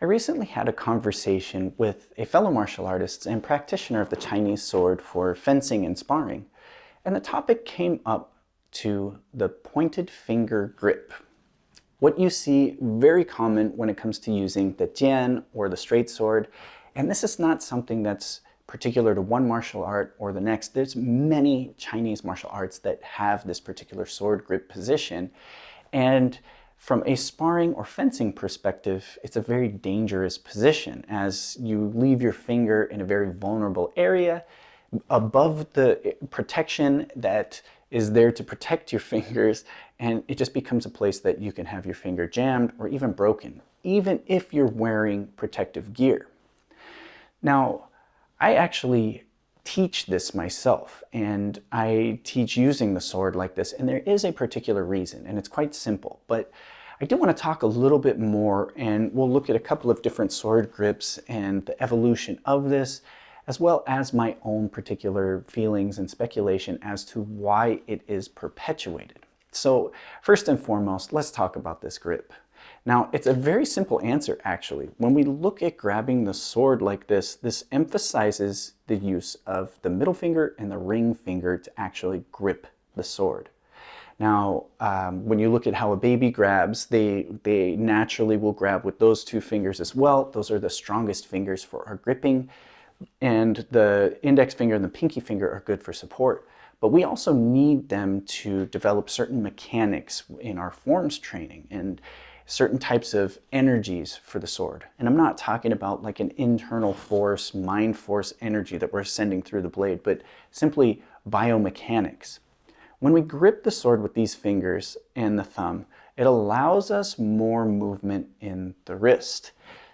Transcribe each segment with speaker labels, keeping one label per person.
Speaker 1: I recently had a conversation with a fellow martial artist and practitioner of the Chinese sword for fencing and sparring, and the topic came up to the pointed finger grip. What you see very common when it comes to using the jian or the straight sword, and this is not something that's particular to one martial art or the next. There's many Chinese martial arts that have this particular sword grip position, and from a sparring or fencing perspective, it's a very dangerous position as you leave your finger in a very vulnerable area above the protection that is there to protect your fingers, and it just becomes a place that you can have your finger jammed or even broken, even if you're wearing protective gear. Now, I actually teach this myself, and I teach using the sword like this, and there is a particular reason, and it's quite simple, but I do want to talk a little bit more, and we'll look at a couple of different sword grips and the evolution of this, as well as my own particular feelings and speculation as to why it is perpetuated. So first and foremost, let's talk about this grip. Now, it's a very simple answer, actually. When we look at grabbing the sword like this emphasizes the use of the middle finger and the ring finger to actually grip the sword. Now, when you look at how a baby grabs, they naturally will grab with those two fingers as well. Those are the strongest fingers for our gripping, and the index finger and the pinky finger are good for support. But we also need them to develop certain mechanics in our forms training and certain types of energies for the sword. And I'm not talking about like an internal force, mind force energy that we're sending through the blade, but simply biomechanics. When we grip the sword with these fingers and the thumb, it allows us more movement in the wrist.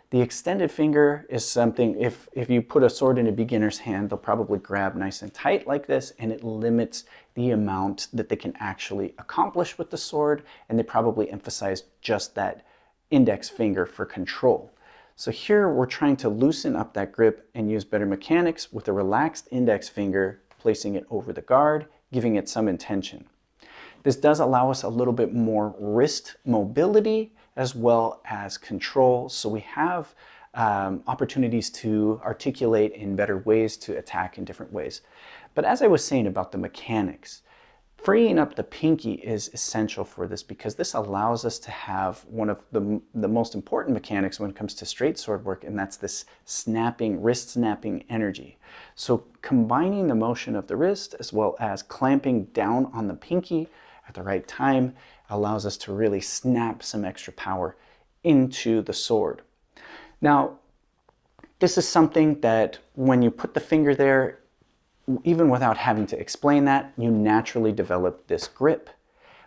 Speaker 1: The extended finger is something, if you put a sword in a beginner's hand, they'll probably grab nice and tight like this, and it limits the amount that they can actually accomplish with the sword, and they probably emphasize just that index finger for control. So here we're trying to loosen up that grip and use better mechanics with a relaxed index finger, placing it over the guard, giving it some intention. This does allow us a little bit more wrist mobility as well as control, so we have opportunities to articulate in better ways, to attack in different ways. But as I was saying about the mechanics, freeing up the pinky is essential for this, because this allows us to have one of the most important mechanics when it comes to straight sword work, and that's this snapping, wrist snapping energy. So combining the motion of the wrist as well as clamping down on the pinky at the right time allows us to really snap some extra power into the sword. Now, this is something that when you put the finger there, even without having to explain that, you naturally develop this grip.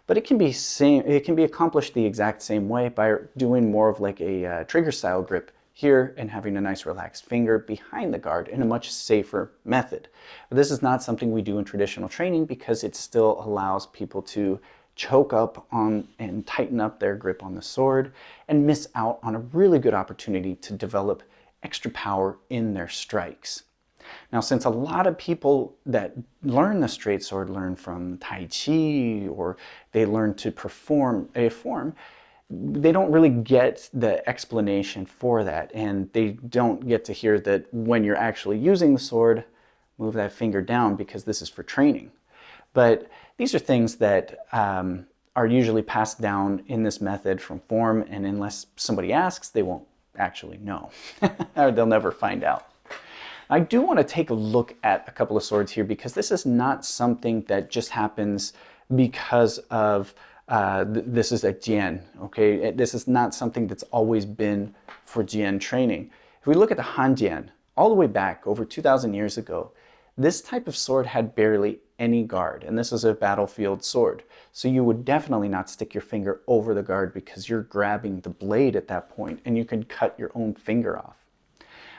Speaker 1: But it can be accomplished the exact same way by doing more of like a trigger style grip here and having a nice relaxed finger behind the guard in a much safer method. But this is not something we do in traditional training because it still allows people to choke up on and tighten up their grip on the sword and miss out on a really good opportunity to develop extra power in their strikes. Now, since a lot of people that learn the straight sword learn from Tai Chi, or they learn to perform a form, they don't really get the explanation for that, and they don't get to hear that when you're actually using the sword, move that finger down because this is for training. But these are things that are usually passed down in this method from form, and unless somebody asks, they won't actually know, or they'll never find out. I do want to take a look at a couple of swords here, because this is not something that just happens because of this is a jian, okay? This is not something that's always been for jian training. If we look at the Han Jian, all the way back over 2,000 years ago, this type of sword had barely any guard, and this is a battlefield sword. So you would definitely not stick your finger over the guard because you're grabbing the blade at that point, and you can cut your own finger off.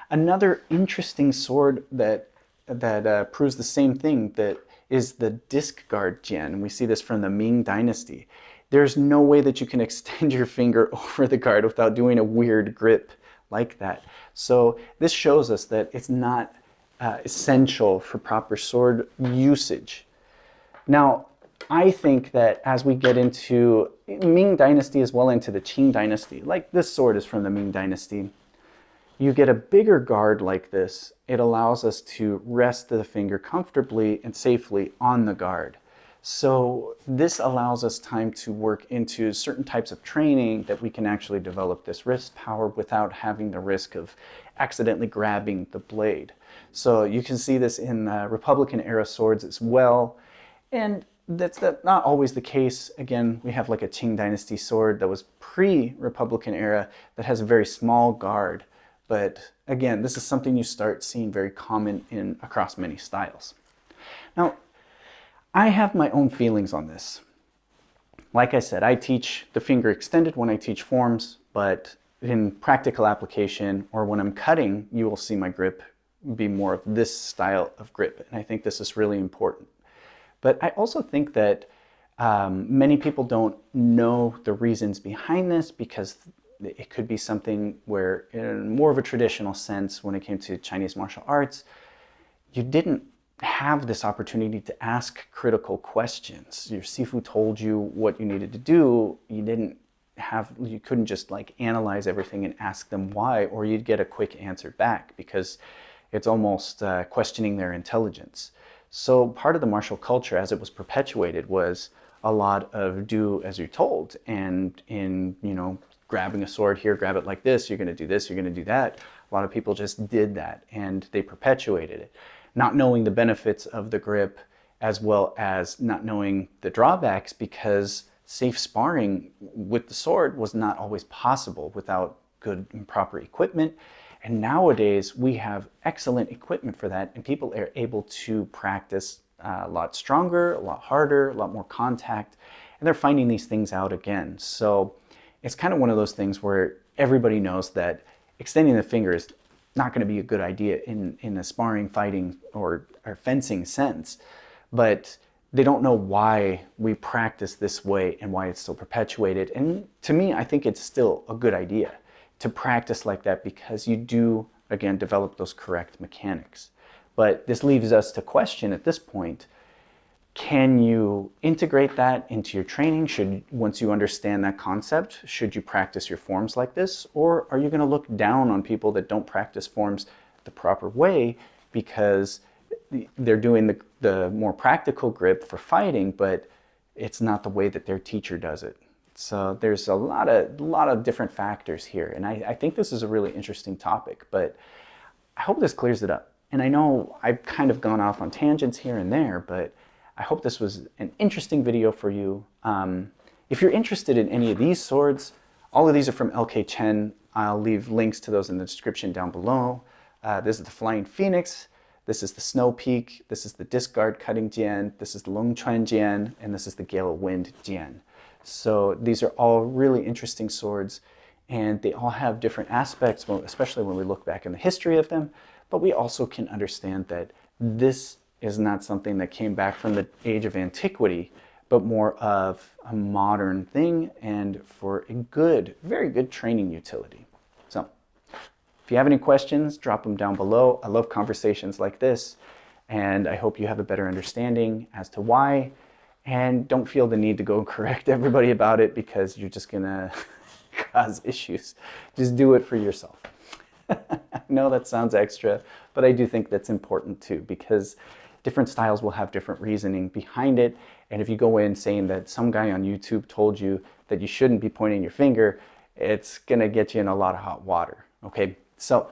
Speaker 1: Another interesting sword that proves the same thing that is the disc guard jian. We see this from the Ming Dynasty. There's no way that you can extend your finger over the guard without doing a weird grip like that. So this shows us that it's not essential for proper sword usage. Now, I think that as we get into Ming Dynasty as well into the Qing Dynasty, like this sword is from the Ming Dynasty, you get a bigger guard like this. It allows us to rest the finger comfortably and safely on the guard. So this allows us time to work into certain types of training that we can actually develop this wrist power without having the risk of accidentally grabbing the blade. So you can see this in Republican era swords as well. And that's not always the case. Again, we have like a Qing Dynasty sword that was pre-Republican era that has a very small guard. But again, this is something you start seeing very common across many styles. Now, I have my own feelings on this. Like I said, I teach the finger extended when I teach forms, but in practical application or when I'm cutting, you will see my grip be more of this style of grip. And I think this is really important. But I also think that many people don't know the reasons behind this, because it could be something where, in more of a traditional sense, when it came to Chinese martial arts, you didn't have this opportunity to ask critical questions. Your Sifu told you what you needed to do. You couldn't just like analyze everything and ask them why, or you'd get a quick answer back, because it's almost questioning their intelligence. So part of the martial culture as it was perpetuated was a lot of do as you're told, and in, grabbing a sword here, grab it like this, you're going to do this, you're going to do that. A lot of people just did that and they perpetuated it, not knowing the benefits of the grip as well as not knowing the drawbacks, because safe sparring with the sword was not always possible without good and proper equipment. And nowadays we have excellent equipment for that, and people are able to practice a lot stronger, a lot harder, a lot more contact, and they're finding these things out again. So it's kind of one of those things where everybody knows that extending the finger is not going to be a good idea in a sparring, fighting, or fencing sense, but they don't know why we practice this way and why it's still perpetuated. And to me, I think it's still a good idea to practice like that, because you do, again, develop those correct mechanics. But this leaves us to question at this point, can you integrate that into your training? Once you understand that concept, should you practice your forms like this? Or are you going to look down on people that don't practice forms the proper way because they're doing the more practical grip for fighting, but it's not the way that their teacher does it? So there's a lot of different factors here. And I think this is a really interesting topic, but I hope this clears it up. And I know I've kind of gone off on tangents here and there, but I hope this was an interesting video for you. If you're interested in any of these swords, all of these are from LK Chen. I'll leave links to those in the description down below. This is the Flying Phoenix. This is the Snow Peak. This is the Discard Cutting Jian. This is the Longchuan Jian. And this is the Gale of Wind Jian. So these are all really interesting swords, and they all have different aspects, especially when we look back in the history of them. But we also can understand that this is not something that came back from the age of antiquity, but more of a modern thing and for a good, very good training utility. So if you have any questions, drop them down below. I love conversations like this, and I hope you have a better understanding as to why. And don't feel the need to go correct everybody about it, because you're just gonna cause issues. Just do it for yourself. I know that sounds extra, but I do think that's important too, because different styles will have different reasoning behind it. And if you go in saying that some guy on YouTube told you that you shouldn't be pointing your finger, it's gonna get you in a lot of hot water. Okay, so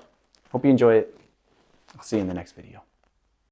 Speaker 1: hope you enjoy it. I'll see you in the next video.